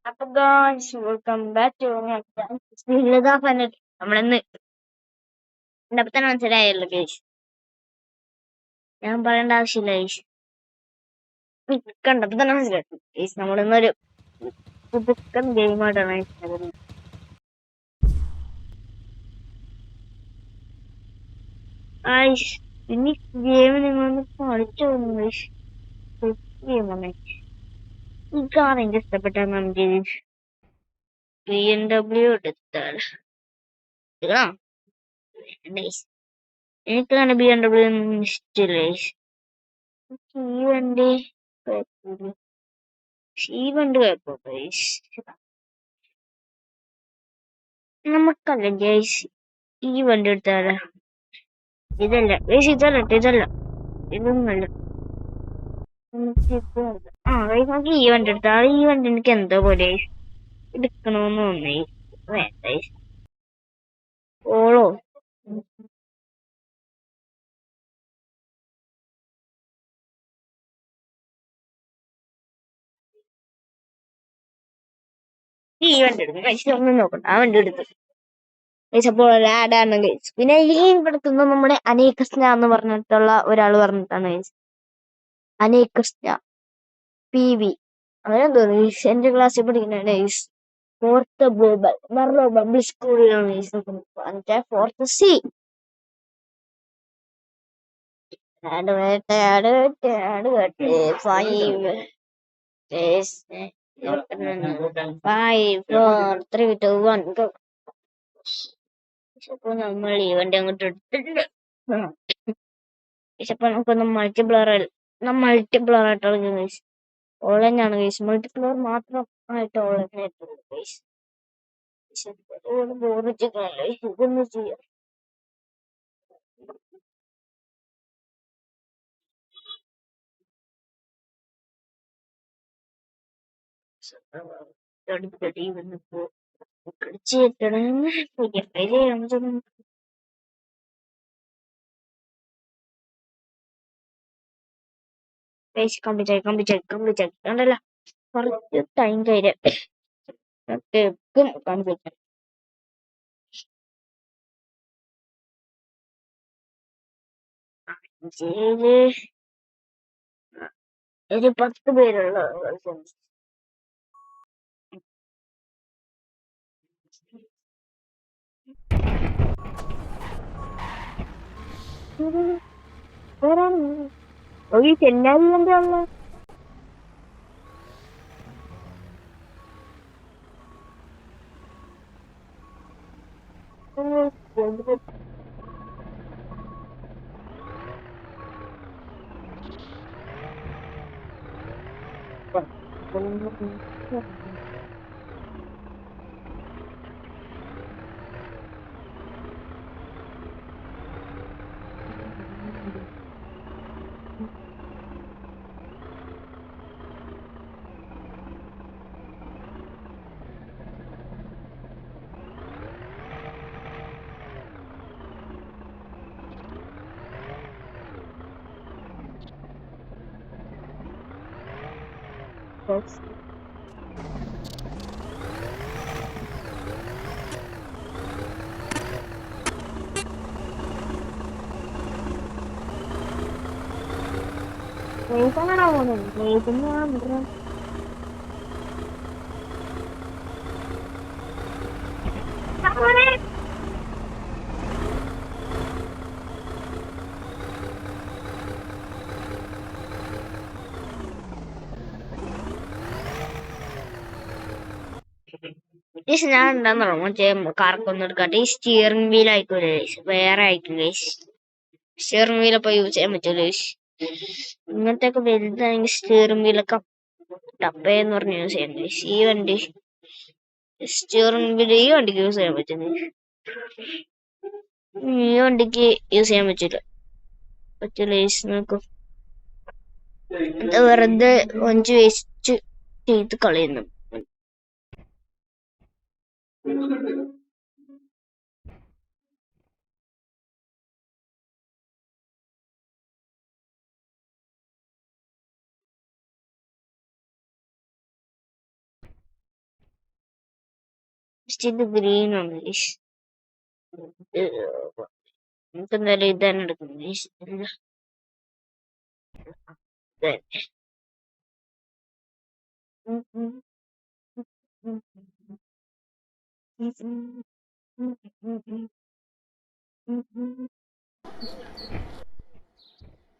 അപ്പൊ guys welcome back to Lalitha ഫാനറ്റ്. നമ്മളിന്ന് കണ്ടപ്പോ തന്നെ മനസ്സിലായല്ലോ ഗൈസ്, ഞാൻ പറയേണ്ട ആവശ്യമില്ല ഗൈസ്. കണ്ടപ്പോ തന്നെ മനസ്സിലായി ഗൈസ്. നമ്മളിന്നൊരു പുതുക്കൻ ഗെയിമായിട്ടാണ് ഗൈസ്. പിന്നെ ഗെയിം നിങ്ങളൊന്ന് കളിച്ചു തോന്നുന്നു ഗൈസ്. ഗെയിമാണ് ഈ കാർ എനിക്ക് ഇഷ്ടപ്പെട്ട നമുക്ക് BMW എടുത്താൽ എനിക്കാണ് BMW ഒന്നും ഇഷ്ടമില്ല ഗൈസ്. ഈ വണ്ടി കുഴപ്പമില്ല, ഈ വണ്ടി കുഴപ്പമില്ല ഗൈസ്. നമുക്കല്ല ഗൈസ്, ഈ വണ്ടി എടുത്താല ഇതല്ല ഗൈസ്, ഇതല്ല ഇതൊന്നല്ല. നമുക്ക് ഈ വണ്ടി എടുത്താൽ ഈ വണ്ടി എനിക്ക് എന്തോ പോലെ എടുക്കണമെന്ന് തോന്നി. വേണ്ട ഓളോ ഈ വണ്ടി എടുക്കും ഗൈസ്. ഒന്നും നോക്കണ്ട, ആ വണ്ടി എടുത്തു ഗൈസ്. അപ്പോൾ ആഡാണ് ഗൈസ്. പിന്നെ ഈ എടുക്കുന്ന നമ്മുടെ അനീകൃഷ്ണ എന്ന് പറഞ്ഞിട്ടുള്ള ഒരാൾ പറഞ്ഞിട്ടാണ് ഗൈസ്. അനീകൃഷ്ണ PV അവനെന്തോ ഗൈസ് എന്റെ ക്ലാസ്സിൽ പഠിക്കുന്ന ഗൈസ്. ഫോർത്ത് പബ്ലിക് സ്കൂളിലാണ് guys. Fourth C. Add 5 5 4 3 2 1 go. ഇപ്പൊ നമ്മൾ ഈ വണ്ടി അങ്ങോട്ട് എടുത്തിട്ടുണ്ട്. ഇപ്പൊ നമുക്കൊന്ന് മൾട്ടിപ്ലർ ആയിട്ടുള്ള ഗൈസ്. ഓൺലൈനാണ് ഗൈസ്, മൾട്ടിപ്ലർ മാത്രം ആയിട്ട് ഓൺലൈൻ ആയിട്ടുള്ളൂ ഗൈസ്. ഇതൊന്നും ചെയ്യാം. അടുത്തടി വന്നപ്പോ കടിച്ചിട്ടണെന്ന് കംപ്ലീറ്റ് ആയി കണ്ടല്ല. കുറച്ച് ടൈം കഴിഞ്ഞ കംപ്ലീറ്റ് ഒരു 10 പേരുള്ള ഒരു എല്ലാവരും എന്താ ഉള്ളത്. ഞാൻ എന്താന്ന് മറ്റേ കാർക്കൊന്നും എടുക്കാട്ടെ. ഈ സ്റ്റിയറിംഗ് വീൽ ആയിക്കൂലേ, വേറെ ആയിക്കില്ലേ സ്റ്റിയറിംഗ് വീലൊക്കെ യൂസ് ചെയ്യാൻ പറ്റൂലേ. ഇങ്ങനത്തെ ഒക്കെ വലുതാണെങ്കിൽ സ്റ്റിയറിംഗ് വീലൊക്കെ ടപ്പേന്ന് പറഞ്ഞ് യൂസ് ചെയ്യാൻ. ഈ വണ്ടി സ്റ്റിയറിംഗ് വീൽ ഈ വണ്ടിക്ക് യൂസ് ചെയ്യാൻ പറ്റുന്നു, ഈ വണ്ടിക്ക് യൂസ് ചെയ്യാൻ പറ്റൂല നോക്കും. വെറുതെ 5 വേസ്റ്റ് ചെയ്ത് കളയുന്നു. ഇത് ഗ്രീൻ ആണ് ഗൈസ്. നമുക്ക് എന്തായാലും ഇതാണ് എടുക്കുന്നത് ഗൈസ്.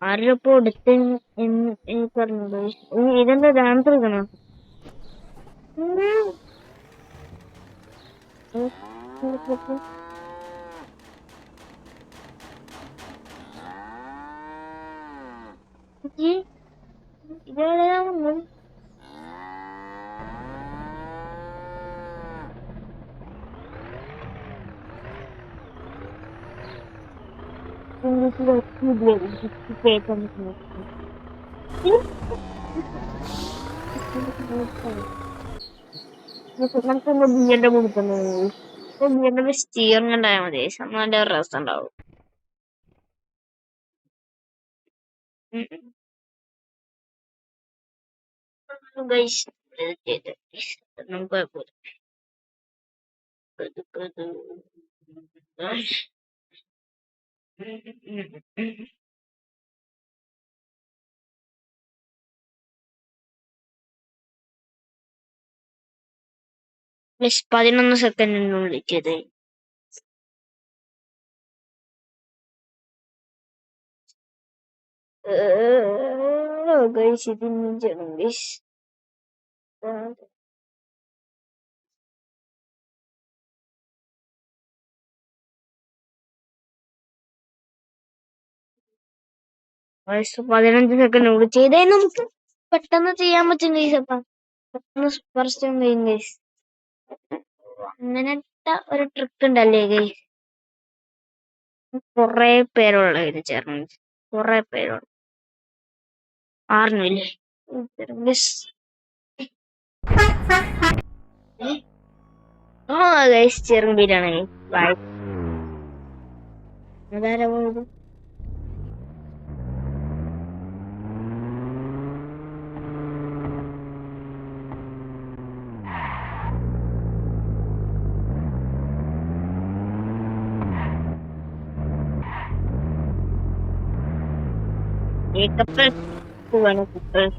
ആരപ്പോ എടുത്ത് പറഞ്ഞത് ഇതെന്താ ഡാൻസ് എടുക്കണോ? ഇതെവിടെയാ? നമുക്കൊന്ന് ബിയന്റെ കൊടുക്കുന്നത് ബിയന്റെ സ്റ്റിയറിംഗ് ഉണ്ടായാൽ മതി. നല്ല രസം ഉണ്ടാവും. നമുക്ക് കുഴപ്പമില്ല. പ്ലസ് 11 സെക്കൻഡിനുള്ളിൽ ചെയ്ത് ഇതിനും ചെയ്യണം ഗൈസ്. വയസ്സ് 15 സെക്കൻഡ് ചെയ്തേ നമുക്ക് പെട്ടെന്ന് ചെയ്യാൻ പറ്റും ഗൈസ്. അപ്പം പെട്ടെന്ന് സ്പർശം കഴിയും ഗൈസ്. അങ്ങനത്തെ ഒരു ട്രിക്ക് ഉണ്ടല്ലേ ഗൈസ്. കൊറേ പേരുള്ള ഇത് ചേർന്ന് കൊറേ പേരുള്ള ആറിനില്ലേ ഗൈസ്. ചെറുമ്പീരാണ് അതാരാ പോയത്? കപ്പൽ പോവാണ് കപ്പൽ.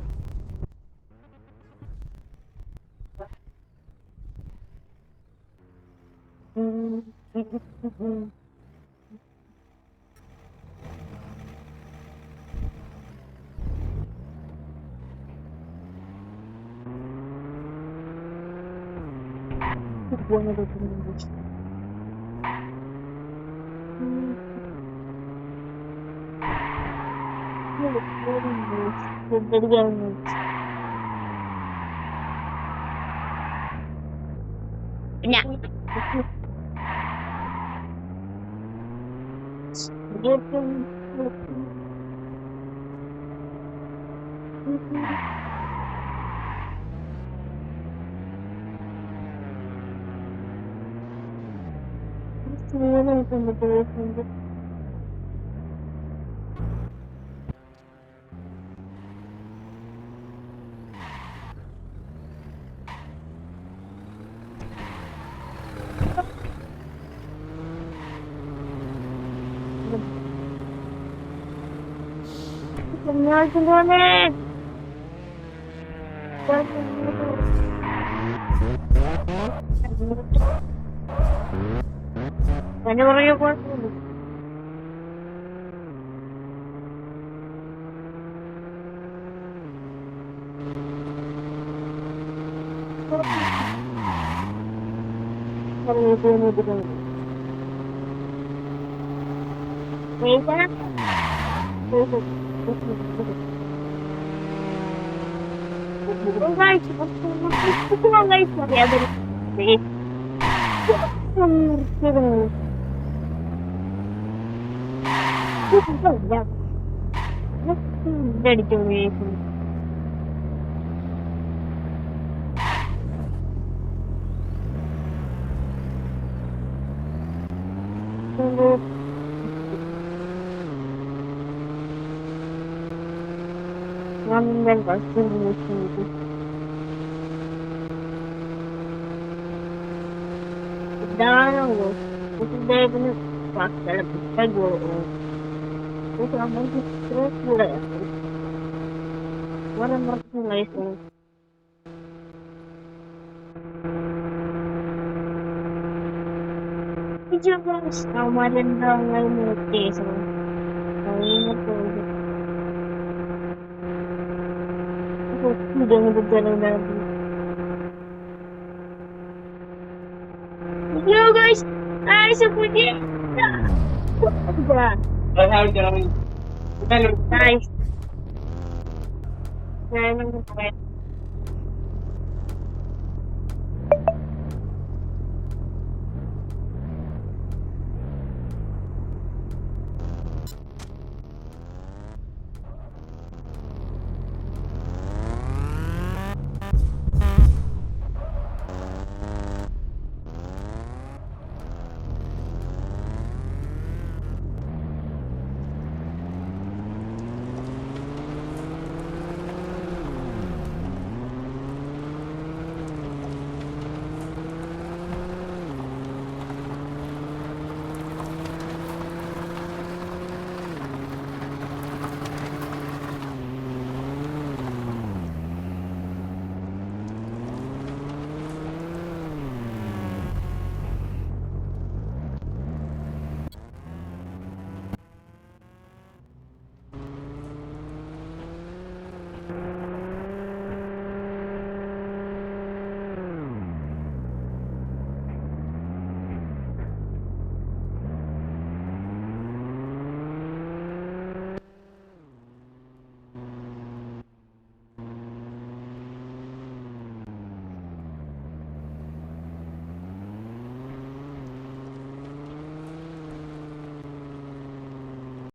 അതിന് പുറകെ കുഴപ്പമില്ല. ഇതടിച്ചു Dano, ito dahil pasal pagkago. Ito ang mga stress nila. Wala mo guys. Medyo guys, maganda ngayon mo so ayun na po. Ito, hindi mo dagdagan natin. Yo guys, ay sa puti. Guys,